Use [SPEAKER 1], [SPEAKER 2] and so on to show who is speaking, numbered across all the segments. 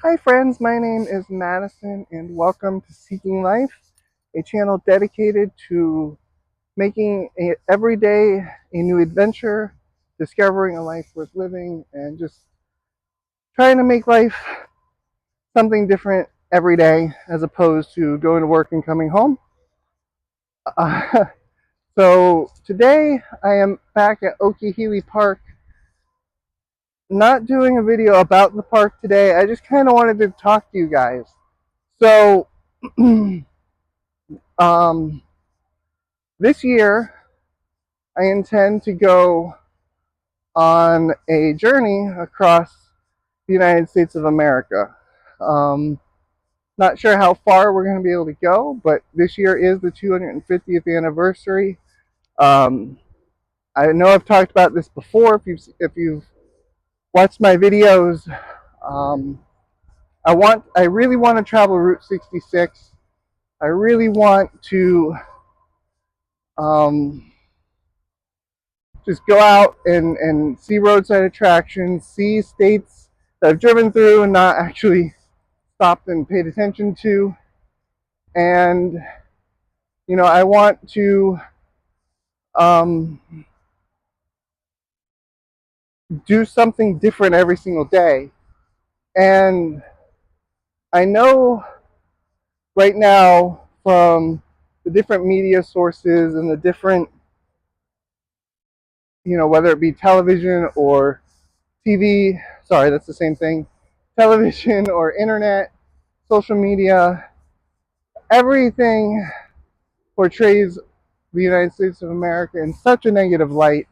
[SPEAKER 1] Hi friends, my name is Madison and welcome to Seeking Life, a channel dedicated to making every day a new adventure, discovering a life worth living, and just trying to make life something different every day as opposed to going to work and coming home. Uh, so today I am back at Okehewee Park, not doing a video about the park today. I just kind of wanted to talk to you guys. So, um, this year, I intend to go on a journey across the United States of America. Um, Not sure how far we're going to be able to go, but this year is the 250th anniversary. Um, I know I've talked about this before. If you've watched my videos, um, I really want to travel Route 66. I really want to um, just go out and see roadside attractions, see states that I've driven through and not actually stopped and paid attention to. And, I want to um, do something different every single day. And I know right now from the different media sources and the different, whether it be television or TV, sorry, that's the same thing, television or internet, social media, everything portrays the United States of America in such a negative light.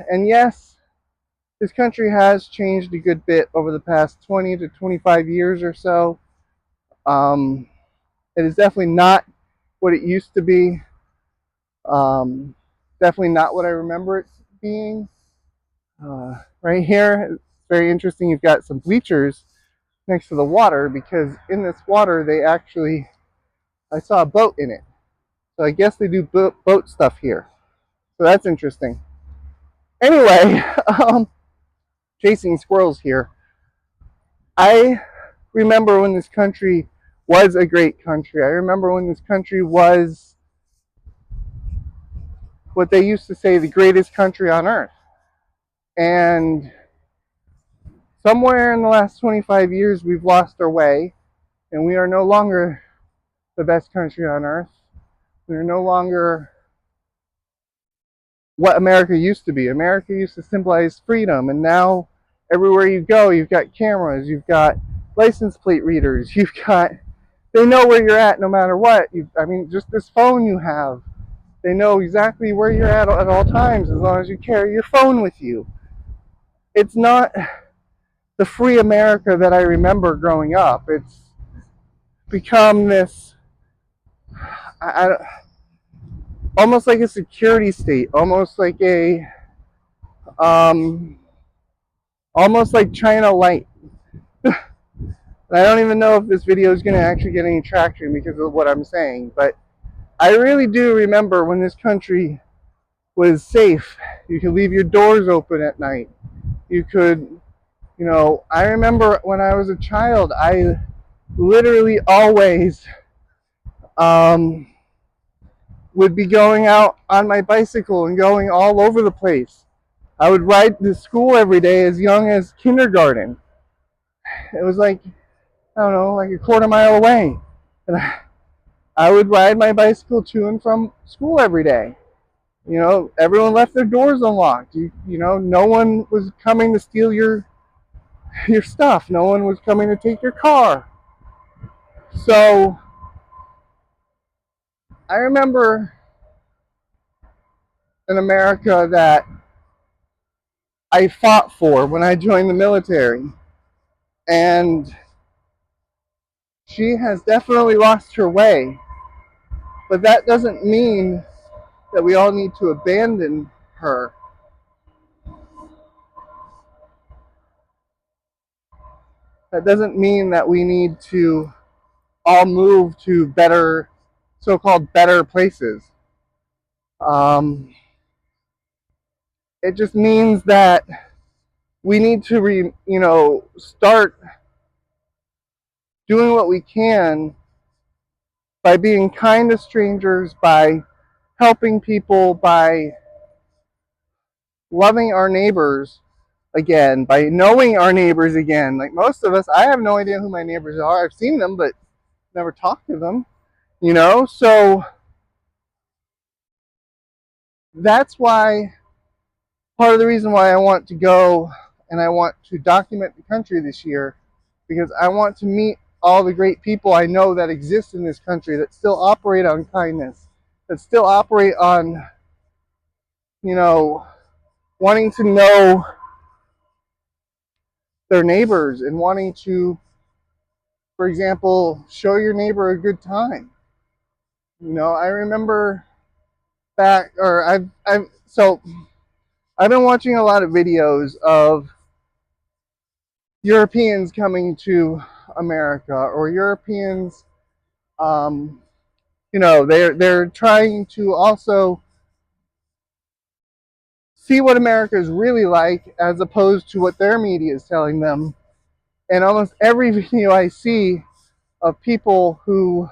[SPEAKER 1] And yes, this country has changed a good bit over the past 20 to 25 years or so. Um, it is definitely not what it used to be. Definitely not what I remember it being. Right here, it's very interesting. You've got some bleachers next to the water because in this water, I saw a boat in it. So I guess they do boat stuff here. So that's interesting. Anyway, chasing squirrels here. I remember when this country was a great country. I remember when this country was what they used to say the greatest country on earth. And somewhere in the last 25 years, we've lost our way, and we are no longer the best country on earth. We are no longer what America used to be. America used to symbolize freedom, and now everywhere you go, you've got cameras, you've got license plate readers, they know where you're at no matter what. Just this phone you have, they know exactly where you're at all times as long as you carry your phone with you. It's not the free America that I remember growing up. It's become this, I, almost like a security state, um, almost like China Light. I don't even know if this video is going to actually get any traction because of what I'm saying, but I really do remember when this country was safe. You could leave your doors open at night. You could, I remember when I was a child, I literally always um, would be going out on my bicycle and going all over the place. I would ride to school every day as young as kindergarten. It was like, I don't know, like a quarter mile away. And I would ride my bicycle to and from school every day. Everyone left their doors unlocked. No one was coming to steal your stuff. No one was coming to take your car. So I remember an America that I fought for when I joined the military. And she has definitely lost her way. But that doesn't mean that we all need to abandon her. That doesn't mean that we need to all move to better, so-called better places. It just means that we need to start doing what we can by being kind to strangers, by helping people, by loving our neighbors again, by knowing our neighbors again. Like most of us, I have no idea who my neighbors are. I've seen them, but never talked to them, So that's why, part of the reason why I want to go and I want to document the country this year, because I want to meet all the great people I know that exist in this country that still operate on kindness, that still operate on, wanting to know their neighbors and wanting to, for example, show your neighbor a good time. I remember back, or I've been watching a lot of videos of Europeans coming to America, or Europeans, they're trying to also see what America is really like as opposed to what their media is telling them. And almost every video I see of people who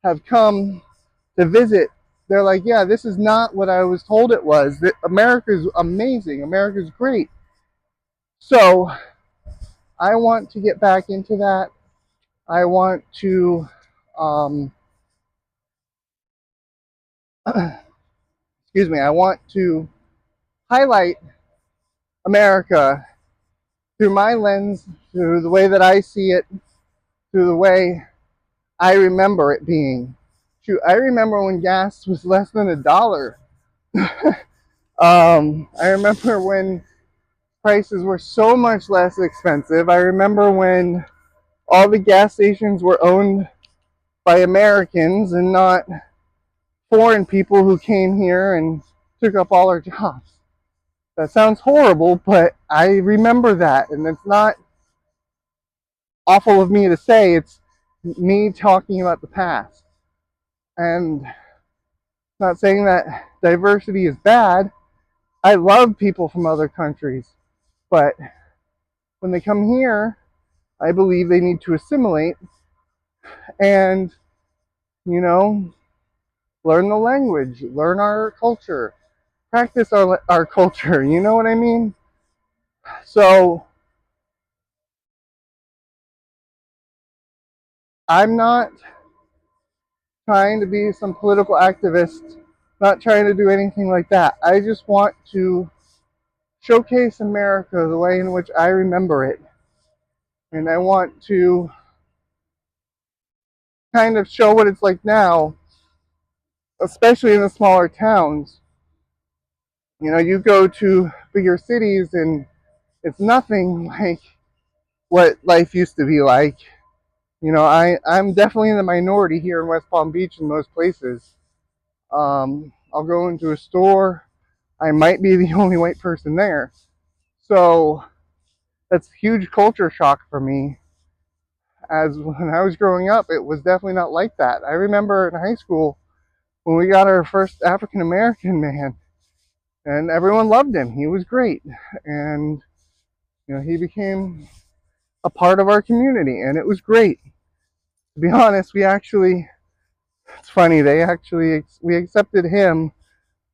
[SPEAKER 1] have come to visit, they're like, yeah, this is not what I was told it was. America's amazing. America's great. So I want to get back into that. I want to, excuse me, I want to highlight America through my lens, through the way that I see it, through the way I remember it being. Shoot, I remember when gas was less than $1. I remember when prices were so much less expensive. I remember when all the gas stations were owned by Americans and not foreign people who came here and took up all our jobs. That sounds horrible, but I remember that, and it's not awful of me to say. It's me talking about the past. And not saying that diversity is bad. I love people from other countries, but when they come here, I believe they need to assimilate and, learn the language, learn our culture, practice our culture, you know what I mean? So I'm not trying to be some political activist, not trying to do anything like that. I just want to showcase America the way in which I remember it. And I want to kind of show what it's like now, especially in the smaller towns. You go to bigger cities and it's nothing like what life used to be like. I'm definitely in the minority here in West Palm Beach in most places. I'll go into a store, I might be the only white person there. So that's a huge culture shock for me. As when I was growing up, it was definitely not like that. I remember in high school when we got our first African American man, and everyone loved him. He was great, and he became a part of our community, and it was great. To be honest, it's funny, we accepted him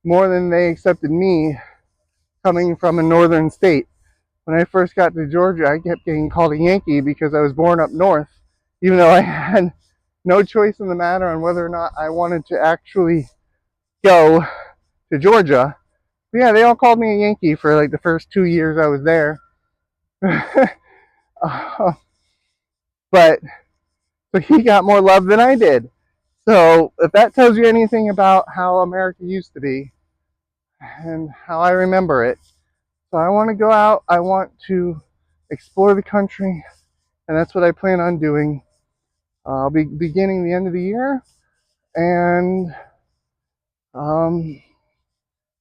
[SPEAKER 1] more than they accepted me, coming from a northern state. When I first got to Georgia, I kept getting called a Yankee because I was born up north, even though I had no choice in the matter on whether or not I wanted to actually go to Georgia. But yeah, they all called me a Yankee for like the first 2 years I was there. But so he got more love than I did. So if that tells you anything about how America used to be and how I remember it. So I want to go out, I want to explore the country, and that's what I plan on doing. I'll be beginning the end of the year and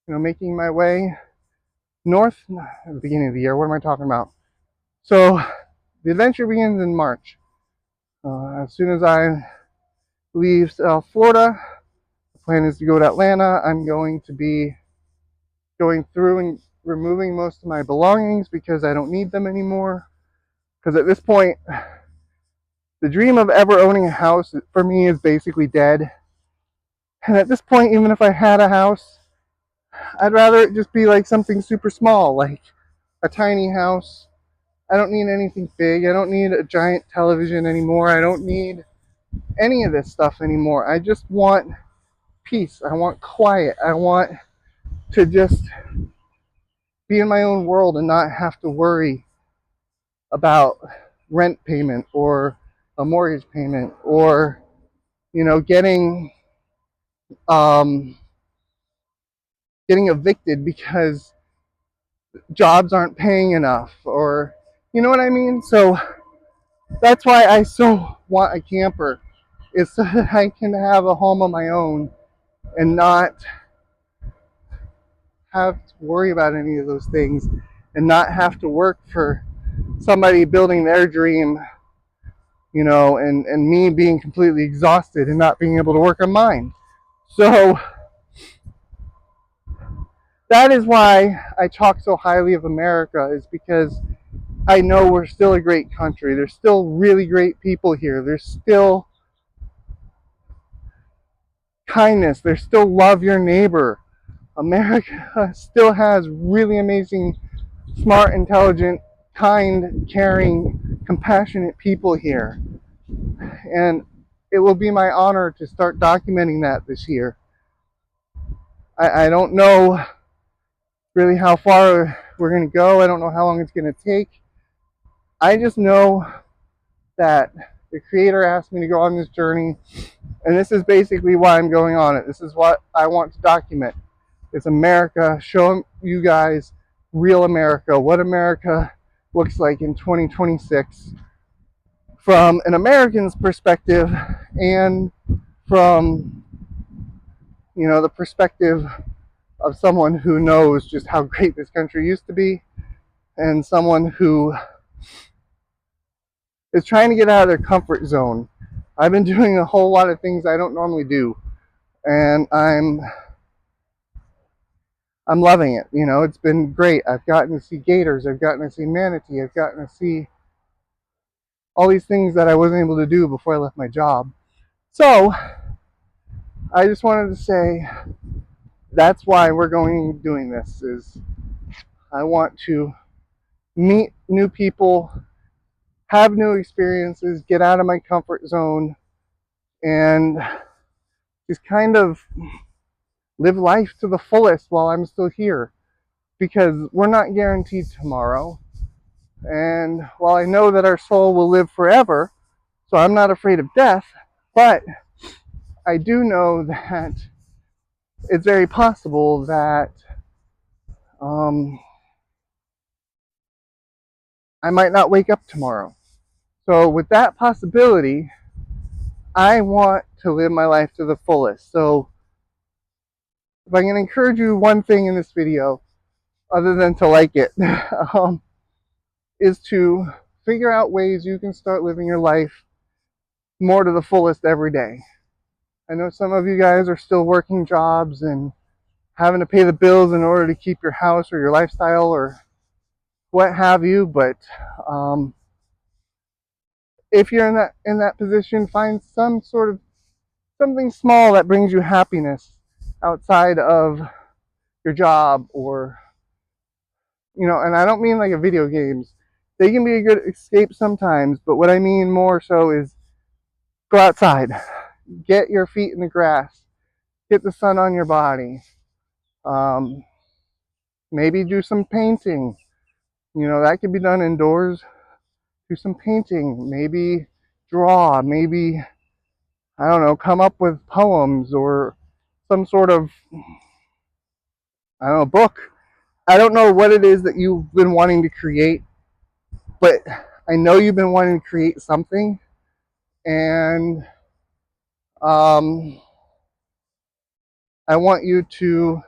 [SPEAKER 1] making my way north at the beginning of the year. What am I talking about? So the adventure begins in March. As soon as I leave South Florida, the plan is to go to Atlanta. I'm going to be going through and removing most of my belongings because I don't need them anymore. Because at this point, the dream of ever owning a house for me is basically dead. And at this point, even if I had a house, I'd rather it just be like something super small, like a tiny house. I don't need anything big. I don't need a giant television anymore. I don't need any of this stuff anymore. I just want peace. I want quiet. I want to just be in my own world and not have to worry about rent payment or a mortgage payment or getting um, getting evicted because jobs aren't paying enough, or you know what I mean. So that's why I so want a camper, is so that I can have a home of my own and not have to worry about any of those things and not have to work for somebody building their dream, and me being completely exhausted and not being able to work on mine. So that is why I talk so highly of America, is because I know we're still a great country. There's still really great people here. There's still kindness. There's still love your neighbor. America still has really amazing, smart, intelligent, kind, caring, compassionate people here. And it will be my honor to start documenting that this year. I don't know really how far we're going to go. I don't know how long it's going to take. I just know that the Creator asked me to go on this journey, and this is basically why I'm going on it. This is what I want to document. It's America, show you guys real America, what America looks like in 2026 from an American's perspective, and from the perspective of someone who knows just how great this country used to be, and someone who is trying to get out of their comfort zone. I've been doing a whole lot of things I don't normally do, and I'm loving it. It's been great. I've gotten to see gators, I've gotten to see manatee, I've gotten to see all these things that I wasn't able to do before I left my job. So I just wanted to say that's why we're doing this, is I want to meet new people, have new experiences, get out of my comfort zone, and just kind of live life to the fullest while I'm still here, because we're not guaranteed tomorrow. And while I know that our soul will live forever, so I'm not afraid of death, but I do know that it's very possible that I might not wake up tomorrow. So with that possibility, I want to live my life to the fullest. So if I can encourage you one thing in this video, other than to like it, is to figure out ways you can start living your life more to the fullest every day. I know some of you guys are still working jobs and having to pay the bills in order to keep your house or your lifestyle or what have you, but if you're in that position, find some sort of something small that brings you happiness outside of your job, or and I don't mean like a video games. They can be a good escape sometimes, but what I mean more so is go outside, get your feet in the grass, get the sun on your body, maybe do some painting. That can be done indoors. Do some painting, maybe draw, maybe, I don't know, come up with poems or some sort of, I don't know, book. I don't know what it is that you've been wanting to create, but I know you've been wanting to create something, and I want you to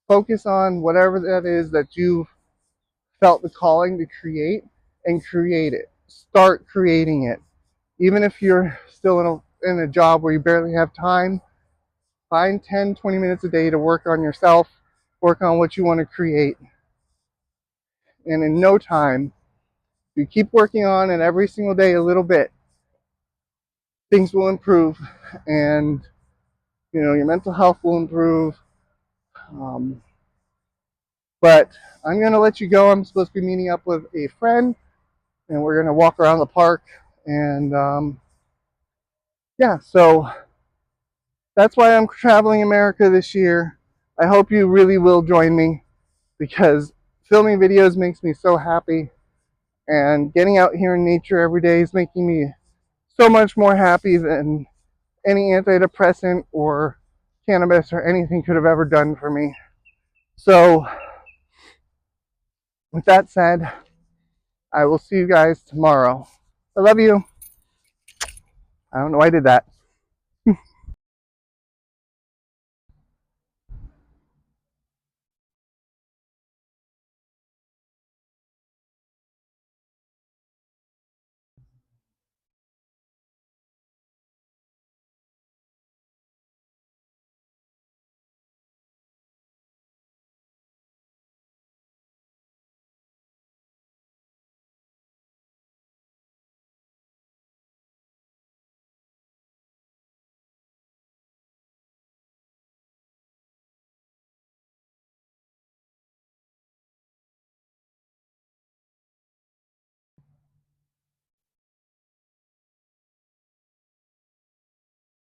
[SPEAKER 1] focus on whatever that is that you felt the calling to create, and create it. Start creating it. Even if you're still in a job where you barely have time, find 10, 20 minutes a day to work on yourself, work on what you want to create. And in no time, if you keep working on it every single day a little bit, things will improve, and your mental health will improve. Um, but I'm going to let you go. I'm supposed to be meeting up with a friend, and we're going to walk around the park. And yeah, so that's why I'm traveling America this year. I hope you really will join me, because filming videos makes me so happy, and getting out here in nature every day is making me so much more happy than any antidepressant or cannabis or anything could have ever done for me. So with that said, I will see you guys tomorrow. I love you. I don't know why I did that.